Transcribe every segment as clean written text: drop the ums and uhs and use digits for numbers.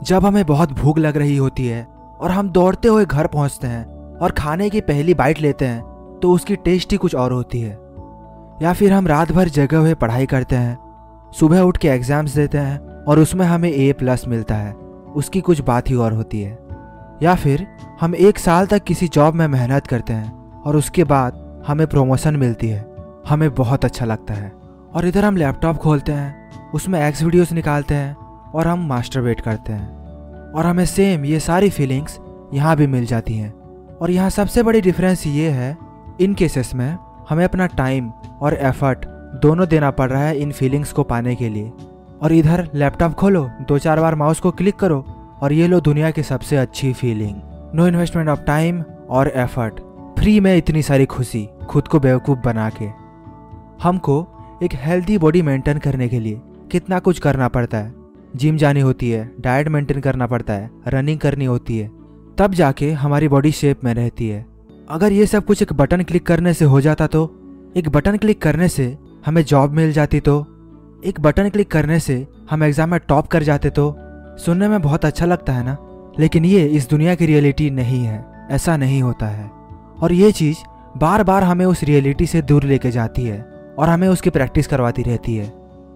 जब हमें बहुत भूख लग रही होती है और हम दौड़ते हुए घर पहुंचते हैं और खाने की पहली बाइट लेते हैं तो उसकी टेस्ट ही कुछ और होती है। या फिर हम रात भर जगे हुए पढ़ाई करते हैं, सुबह उठ के एग्जाम्स देते हैं और उसमें हमें A+ मिलता है, उसकी कुछ बात ही और होती है। या फिर हम 1 साल तक किसी जॉब में मेहनत करते हैं और उसके बाद हमें प्रमोशन मिलती है, हमें बहुत अच्छा लगता है। और इधर हम लैपटॉप खोलते हैं, उसमें X वीडियोस निकालते हैं और हम मास्टरबेट करते हैं और हमें सेम ये सारी फीलिंग्स यहाँ भी मिल जाती हैं। और यहाँ सबसे बड़ी डिफरेंस ये है, इन केसेस में हमें अपना टाइम और एफर्ट दोनों देना पड़ रहा है इन फीलिंग्स को पाने के लिए। और इधर लैपटॉप खोलो, 2-4 बार माउस को क्लिक करो और ये लो दुनिया की सबसे अच्छी feeling. No investment of time और एफर्ट, फ्री में इतनी सारी खुशी खुद को बेवकूफ़ बना के। हमको एक हेल्दी बॉडी मेंटेन करने के लिए कितना कुछ करना पड़ता है, जिम जानी होती है, डाइट मेंटेन करना पड़ता है, रनिंग करनी होती है, तब जाके हमारी बॉडी शेप में रहती है। अगर ये सब कुछ एक बटन क्लिक करने से हो जाता तो, एक बटन क्लिक करने से हमें जॉब मिल जाती तो, एक बटन क्लिक करने से हम एग्जाम में टॉप कर जाते तो, सुनने में बहुत अच्छा लगता है ना। लेकिन ये इस दुनिया की रियलिटी नहीं है, ऐसा नहीं होता है। और ये चीज़ बार बार हमें उस रियलिटी से दूर लेके जाती है और हमें उसकी प्रैक्टिस करवाती रहती है।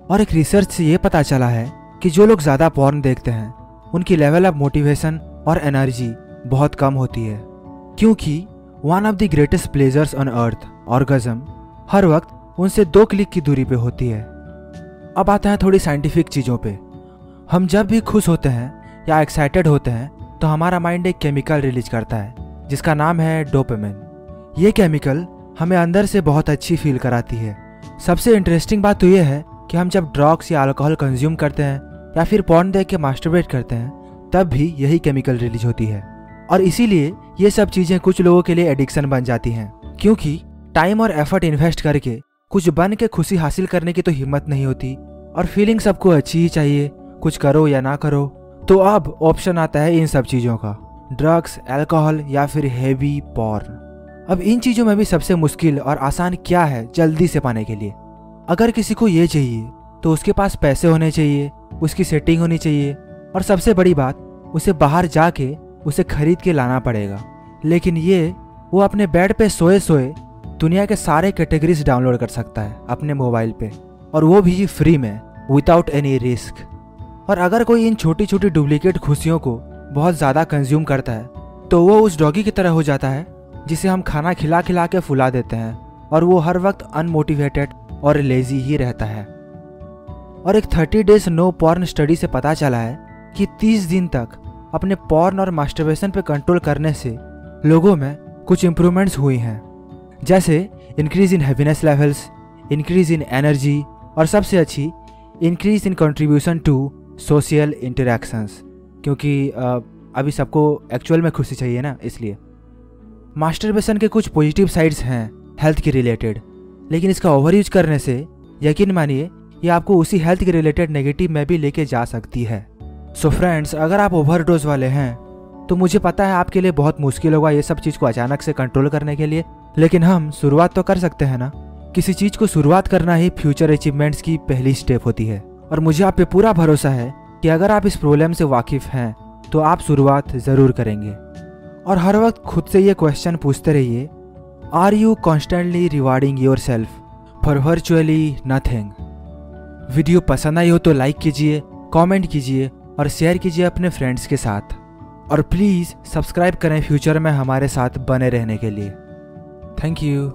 और एक रिसर्च से ये पता चला है कि जो लोग ज़्यादा पॉर्न देखते हैं उनकी लेवल ऑफ मोटिवेशन और एनर्जी बहुत कम होती है, क्योंकि one of the greatest pleasures on earth, orgasm, हर वक्त उनसे 2 क्लिक की दूरी पे होती है। अब आते हैं थोड़ी साइंटिफिक चीज़ों पे। हम जब भी खुश होते हैं या एक्साइटेड होते हैं तो हमारा माइंड एक केमिकल रिलीज करता है जिसका नाम है डोपामिन। ये केमिकल हमें अंदर से बहुत अच्छी फील कराती है। सबसे इंटरेस्टिंग बात तो ये है कि हम जब ड्रग्स या अल्कोहल कंज्यूम करते हैं या फिर पॉर्न देख के मास्टरबेट करते हैं तब भी यही केमिकल रिलीज होती है। और इसीलिए ये सब चीज़ें कुछ लोगों के लिए एडिक्शन बन जाती हैं, क्योंकि टाइम और एफर्ट इन्वेस्ट करके कुछ बन के खुशी हासिल करने की तो हिम्मत नहीं होती और फीलिंग सबको अच्छी ही चाहिए, कुछ करो या ना करो। तो अब ऑप्शन आता है इन सब चीज़ों का, ड्रग्स, अल्कोहल या फिर हेवी पॉर्न। अब इन चीज़ों में भी सबसे मुश्किल और आसान क्या है जल्दी से पाने के लिए? अगर किसी को ये चाहिए तो उसके पास पैसे होने चाहिए, उसकी सेटिंग होनी चाहिए और सबसे बड़ी बात, उसे बाहर जाके उसे खरीद के लाना पड़ेगा। लेकिन ये वो अपने बेड पे सोए सोए दुनिया के सारे कैटेगरीज डाउनलोड कर सकता है अपने मोबाइल पे, और वो भी फ्री में, विदाउट एनी रिस्क। और अगर कोई इन छोटी छोटी डुप्लीकेट खुशियों को बहुत ज़्यादा कंज्यूम करता है तो वो उस डॉगी की तरह हो जाता है जिसे हम खाना खिला खिला के फुला देते हैं और वो हर वक्त अनमोटिवेटेड और लेजी ही रहता है। और एक 30 डेज नो पॉर्न स्टडी से पता चला है कि 30 दिन तक अपने पॉर्न और मास्टरबेशन पे कंट्रोल करने से लोगों में कुछ इंप्रूवमेंट्स हुई हैं, जैसे increase in happiness levels, increase in energy और सबसे अच्छी increase in contribution to social interactions, क्योंकि अभी सबको एक्चुअल में खुशी चाहिए ना, इसलिए। मास्टरबेशन के कुछ पॉजिटिव साइड्स हैं हेल्थ के रिलेटेड, लेकिन इसका ओवर यूज करने से यकीन मानिए ये आपको उसी हेल्थ के रिलेटेड नेगेटिव में भी लेके जा सकती है। सो फ्रेंड्स, अगर आप ओवरडोज वाले हैं तो मुझे पता है आपके लिए बहुत मुश्किल होगा ये सब चीज़ को अचानक से कंट्रोल करने के लिए, लेकिन हम शुरुआत तो कर सकते हैं ना। किसी चीज़ को शुरुआत करना ही फ्यूचर अचीवमेंट्स की पहली स्टेप होती है। और मुझे आप पे पूरा भरोसा है कि अगर आप इस प्रॉब्लम से वाकिफ़ हैं तो आप शुरुआत ज़रूर करेंगे। और हर वक्त खुद से ये क्वेश्चन पूछते रहिए, are you constantly rewarding yourself for virtually nothing? Video पसंद आई हो तो लाइक कीजिए, कमेंट कीजिए और शेयर कीजिए अपने फ्रेंड्स के साथ। और प्लीज़ सब्सक्राइब करें फ्यूचर में हमारे साथ बने रहने के लिए। Thank you.